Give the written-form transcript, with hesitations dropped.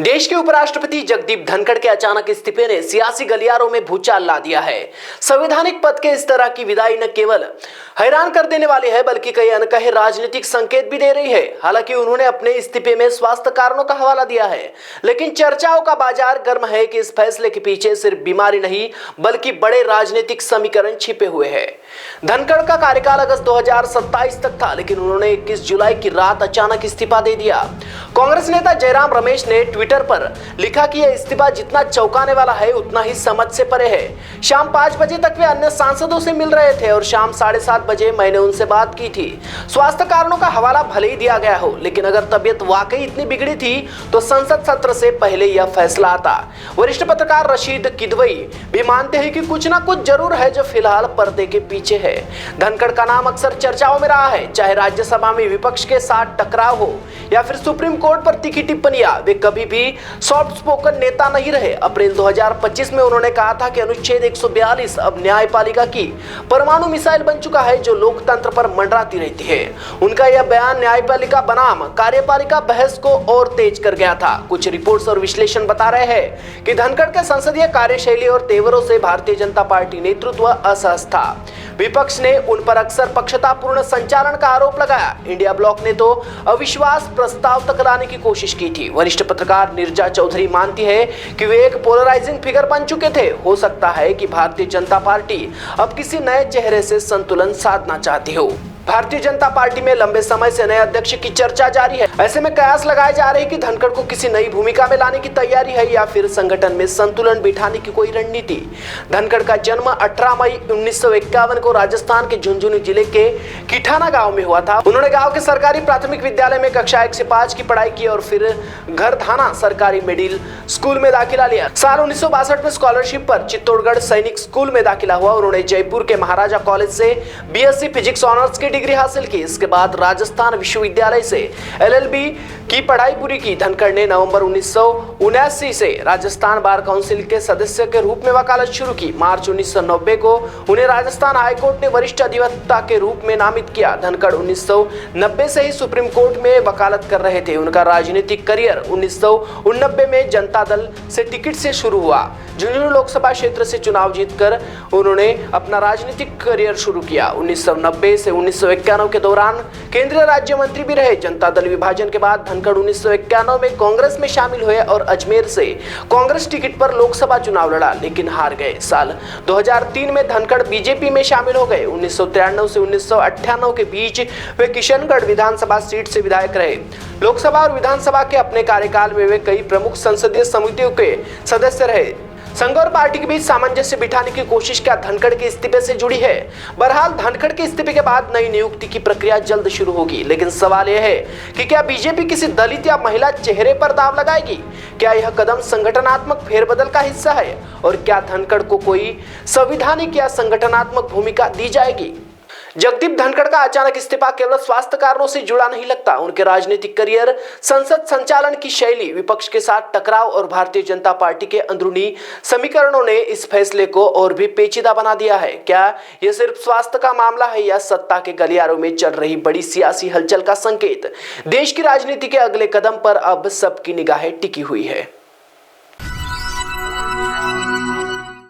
देश के उपराष्ट्रपति जगदीप धनखड़ के अचानक इस्तीफे ने सियासी गलियारों में भूचाल ला दिया है। संवैधानिक पद के इस तरह की विदाई न केवल हैरान कर देने वाली है बल्कि कई अनकहे राजनीतिक संकेत भी दे रही है। हालांकि उन्होंने अपने इस्तीफे में स्वास्थ्य कारणों का हवाला दिया है, लेकिन चर्चाओं का बाजार गर्म है कि इस फैसले के पीछे सिर्फ बीमारी नहीं बल्कि बड़े राजनीतिक समीकरण छिपे हुए हैं। धनखड़ का कार्यकाल अगस्त 2027 तक था, लेकिन उन्होंने 21 जुलाई की रात अचानक इस्तीफा दे दिया। कांग्रेस नेता जयराम रमेश ने ट्विटर पर लिखा कि यह इस्तीफा जितना चौंकाने वाला है उतना ही समझ से परे है। शाम 5 बजे तक वे अन्य सांसदों से मिल रहे थे और शाम 7:30 बजे मैंने उनसे बात की थी। स्वास्थ्य कारणों का हवाला भले ही दिया गया हो, लेकिन अगर तबीयत वाकई इतनी बिगड़ी थी तो संसद सत्र से पहले यह फैसला आता। वरिष्ठ पत्रकार रशीद किदवई भी मानते हैं कि कुछ ना कुछ जरूर है जो फिलहाल पर्दे के पीछे है। धनखड़ का नाम अक्सर चर्चाओं में रहा है, चाहे राज्यसभा में विपक्ष के साथ टकराव हो या फिर सुप्रीम कोर्ट पर तीखी टिप्पणियां। वे कभी भी सॉफ्ट स्पोकन नेता नहीं रहे। अप्रैल 2025 में उन्होंने कहा था कि अनुच्छेद 142 अब न्यायपालिका की परमाणु मिसाइल बन चुका है जो लोकतंत्र पर मंडराती रहती है। उनका यह बयान न्यायपालिका बनाम कार्यपालिका बहस को और तेज कर गया था। कुछ रिपोर्ट्स और विश्लेषण बता रहे हैं कि धनखड़ के संसदीय कार्यशैली और तेवरों से भारतीय जनता पार्टी नेतृत्व असहज था। विपक्ष ने उन पर अक्सर पक्षतापूर्ण संचालन का आरोप लगाया। इंडिया ब्लॉक ने तो अविश्वास प्रस्ताव तक लाने की कोशिश की थी। वरिष्ठ पत्रकार नीरजा चौधरी मानती है कि वे एक पोलराइजिंग फिगर बन चुके थे। हो सकता है कि भारतीय जनता पार्टी अब किसी नए चेहरे से संतुलन साधना चाहती हो। भारतीय जनता पार्टी में लंबे समय से नए अध्यक्ष की चर्चा जारी है। ऐसे में कयास लगाए जा रहे हैं कि धनखड़ को किसी नई भूमिका में लाने की तैयारी है या फिर संगठन में संतुलन बिठाने की कोई रणनीति। धनखड़ का जन्म 18 मई 1951 को राजस्थान के झुंझुनू जिले के किठाना गांव में हुआ था। उन्होंने गांव के सरकारी प्राथमिक विद्यालय में कक्षा 1 से 5 की पढ़ाई की और फिर घरधाना सरकारी मिडिल स्कूल में दाखिला लिया। साल 1962 में स्कॉलरशिप पर चित्तौड़गढ़ सैनिक स्कूल में दाखिला हुआ। उन्होंने जयपुर के महाराजा कॉलेज से बीएससी फिजिक्स ऑनर्स की डिग्री हासिल की। इसके बाद राजस्थान विश्वविद्यालय से एलएलबी की पढ़ाई पूरी की। धनखड़ ने नवंबर 1979 से राजस्थान बार काउंसिल के सदस्य के रूप में वकालत शुरू की। मार्च 1990 को उन्हें राजस्थान हाईकोर्ट ने वरिष्ठ अधिवक्ता के रूप में नामित किया। धनखड़ 1990 से ही सुप्रीम कोर्ट में वकालत कर रहे थे। उनका राजनीतिक करियर 1989 में जनता दल से टिकट से शुरू हुआ। झुंझुनू लोकसभा क्षेत्र से चुनाव जीतकर उन्होंने अपना राजनीतिक करियर शुरू किया। 1990 से 1991 के दौरान केंद्रीय राज्य मंत्री भी रहे। जनता दल विभाजन के बाद धनखड़ 1991 में कांग्रेस में शामिल हुए और अजमेर से कांग्रेस टिकट पर लोकसभा चुनाव लड़ा, लेकिन हार गए। साल 2003 में धनखड़ बीजेपी में शामिल हो गए। 1993 से 1998 के बीच वे किशनगढ़ विधानसभा सीट से विधायक रहे। लोकसभा और विधानसभा के अपने कार्यकाल में वे कई प्रमुख संसदीय समितियों के सदस्य रहे। संघ और पार्टी के बीच सामंजस्य बिठाने की कोशिश क्या धनखड़ के इस्तीफे से जुड़ी है? बहरहाल धनखड़ के इस्तीफे के बाद नई नियुक्ति की प्रक्रिया जल्द शुरू होगी, लेकिन सवाल यह है कि क्या बीजेपी किसी दलित या महिला चेहरे पर दांव लगाएगी? क्या यह कदम संगठनात्मक फेरबदल का हिस्सा है और क्या धनखड़ को कोई संवैधानिक या संगठनात्मक भूमिका दी जाएगी? जगदीप धनखड़ का अचानक इस्तीफा केवल स्वास्थ्य कारणों से जुड़ा नहीं लगता। उनके राजनीतिक करियर, संसद संचालन की शैली, विपक्ष के साथ टकराव और भारतीय जनता पार्टी के अंदरूनी समीकरणों ने इस फैसले को और भी पेचीदा बना दिया है। क्या यह सिर्फ स्वास्थ्य का मामला है या सत्ता के गलियारों में चल रही बड़ी सियासी हलचल का संकेत? देश की राजनीति के अगले कदम पर अब सबकी निगाहें टिकी हुई है।